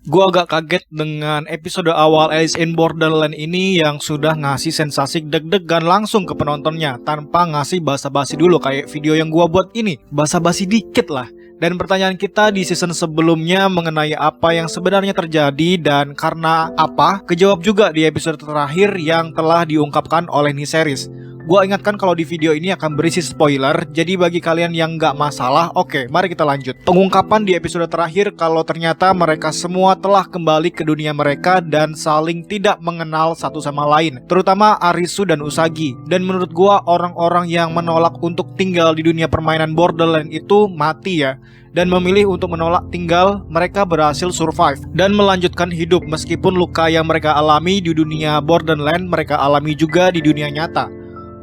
Gua agak kaget dengan episode awal Alice in Borderland ini yang sudah ngasih sensasi deg-degan langsung ke penontonnya tanpa ngasih basa-basi dulu kayak video yang gua buat ini. Basa-basi dikit lah. Dan pertanyaan kita di season sebelumnya mengenai apa yang sebenarnya terjadi dan karena apa, kejawab juga di episode terakhir yang telah diungkapkan oleh Niseris. Gua ingatkan kalau di video ini akan berisi spoiler, jadi bagi kalian yang nggak masalah, oke, mari kita lanjut. Pengungkapan di episode terakhir kalau ternyata mereka semua telah kembali ke dunia mereka dan saling tidak mengenal satu sama lain, terutama Arisu dan Usagi. Dan menurut gua orang-orang yang menolak untuk tinggal di dunia permainan Borderland itu mati ya. Dan memilih untuk menolak tinggal, mereka berhasil survive dan melanjutkan hidup meskipun luka yang mereka alami di dunia Borderland mereka alami juga di dunia nyata.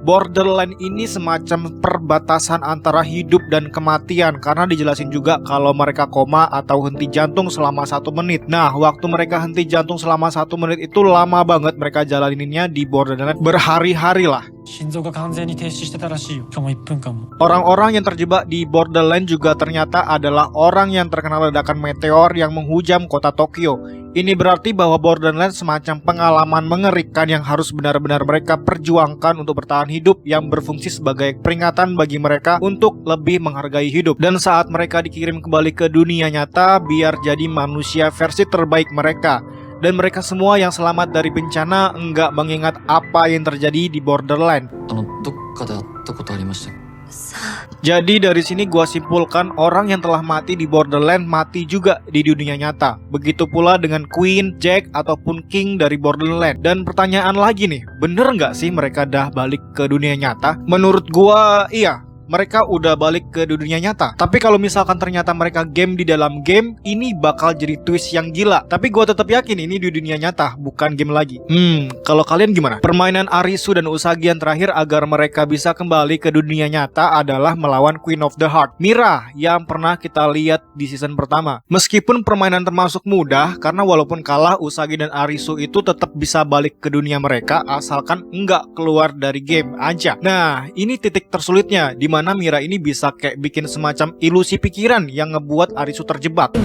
Borderland ini semacam perbatasan antara hidup dan kematian karena dijelasin juga kalau mereka koma atau henti jantung selama 1 menit. Nah, waktu mereka henti jantung selama 1 menit itu lama banget mereka jalaninnya di Borderland, berhari-hari lah. Orang-orang yang terjebak di Borderland juga ternyata adalah orang yang terkena ledakan meteor yang menghujam kota Tokyo. Ini berarti bahwa Borderland semacam pengalaman mengerikan yang harus benar-benar mereka perjuangkan untuk bertahan hidup, yang berfungsi sebagai peringatan bagi mereka untuk lebih menghargai hidup. Dan saat mereka dikirim kembali ke dunia nyata biar jadi manusia versi terbaik mereka. Dan mereka semua yang selamat dari bencana enggak mengingat apa yang terjadi di Borderland. Jadi dari sini gua simpulkan orang yang telah mati di Borderland mati juga di dunia nyata. Begitu pula dengan Queen, Jack, ataupun King dari Borderland. Dan pertanyaan lagi nih, bener nggak sih mereka dah balik ke dunia nyata? Menurut gua iya, mereka udah balik ke dunia nyata. Tapi kalau misalkan ternyata mereka game di dalam game, ini bakal jadi twist yang gila. Tapi gue tetap yakin ini di dunia nyata, bukan game lagi. Kalau kalian gimana? Permainan Arisu dan Usagi yang terakhir agar mereka bisa kembali ke dunia nyata adalah melawan Queen of the Heart, Mira, yang pernah kita lihat di season pertama. Meskipun permainan termasuk mudah, karena walaupun kalah, Usagi dan Arisu itu tetap bisa balik ke dunia mereka asalkan enggak keluar dari game aja. Nah, ini titik tersulitnya, di mana Mira ini bisa kayak bikin semacam ilusi pikiran yang ngebuat Arisu terjebak.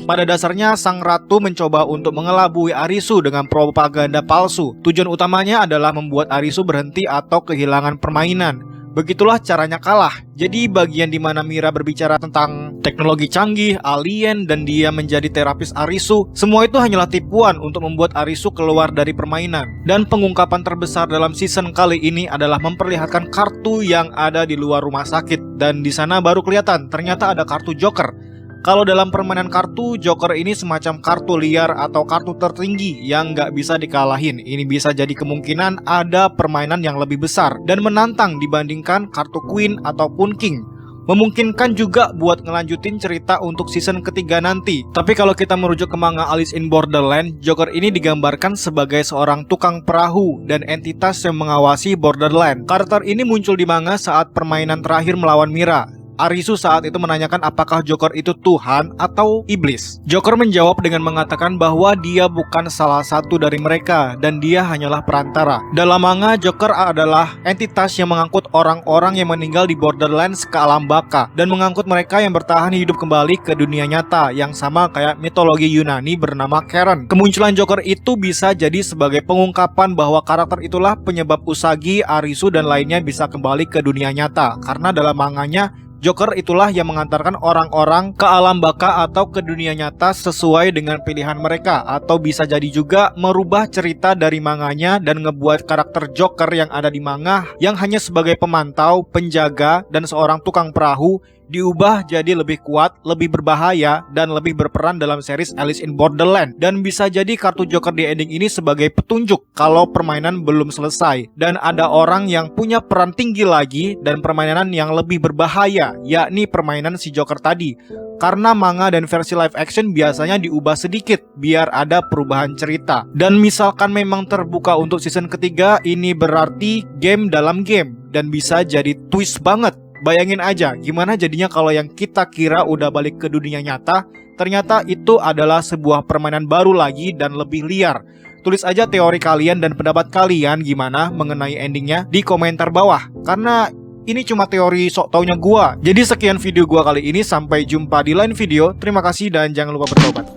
Pada dasarnya sang ratu mencoba untuk mengelabui Arisu dengan propaganda palsu. Tujuan utamanya adalah membuat Arisu berhenti atau kehilangan permainan. Begitulah caranya kalah. Jadi bagian dimana Mira berbicara tentang teknologi canggih, alien, dan dia menjadi terapis Arisu, semua itu hanyalah tipuan untuk membuat Arisu keluar dari permainan. Dan pengungkapan terbesar dalam season kali ini adalah memperlihatkan kartu yang ada di luar rumah sakit. Dan di sana baru kelihatan ternyata ada kartu Joker. Kalau dalam permainan kartu, Joker ini semacam kartu liar atau kartu tertinggi yang nggak bisa dikalahin. Ini bisa jadi kemungkinan ada permainan yang lebih besar dan menantang dibandingkan kartu Queen ataupun King. Memungkinkan juga buat ngelanjutin cerita untuk season ketiga nanti. Tapi kalau kita merujuk ke manga Alice in Borderland, Joker ini digambarkan sebagai seorang tukang perahu dan entitas yang mengawasi Borderland. Karakter ini muncul di manga saat permainan terakhir melawan Mira. Arisu saat itu menanyakan apakah Joker itu Tuhan atau iblis. Joker menjawab dengan mengatakan bahwa dia bukan salah satu dari mereka dan dia hanyalah perantara. Dalam manga, Joker adalah entitas yang mengangkut orang-orang yang meninggal di Borderlands ke alam baka dan mengangkut mereka yang bertahan hidup kembali ke dunia nyata, yang sama kayak mitologi Yunani bernama Charon. Kemunculan Joker itu bisa jadi sebagai pengungkapan bahwa karakter itulah penyebab Usagi, Arisu, dan lainnya bisa kembali ke dunia nyata, karena dalam manganya Joker itulah yang mengantarkan orang-orang ke alam baka atau ke dunia nyata sesuai dengan pilihan mereka, atau bisa jadi juga merubah cerita dari manganya dan ngebuat karakter Joker yang ada di manga yang hanya sebagai pemantau, penjaga, dan seorang tukang perahu diubah jadi lebih kuat, lebih berbahaya, dan lebih berperan dalam series Alice in Borderland. Dan bisa jadi kartu Joker di ending ini sebagai petunjuk kalau permainan belum selesai dan ada orang yang punya peran tinggi lagi dan permainan yang lebih berbahaya, yakni permainan si Joker tadi. Karena manga dan versi live action biasanya diubah sedikit biar ada perubahan cerita. Dan misalkan memang terbuka untuk season ketiga, ini berarti game dalam game dan bisa jadi twist banget. Bayangin aja gimana jadinya kalau yang kita kira udah balik ke dunia nyata, ternyata itu adalah sebuah permainan baru lagi dan lebih liar. tulis aja teori kalian dan pendapat kalian gimana mengenai endingnya di komentar bawah. Karena ini cuma teori sok taunya gua. Jadi sekian video gua kali ini, sampai jumpa di lain video. Terima kasih dan jangan lupa bertobat.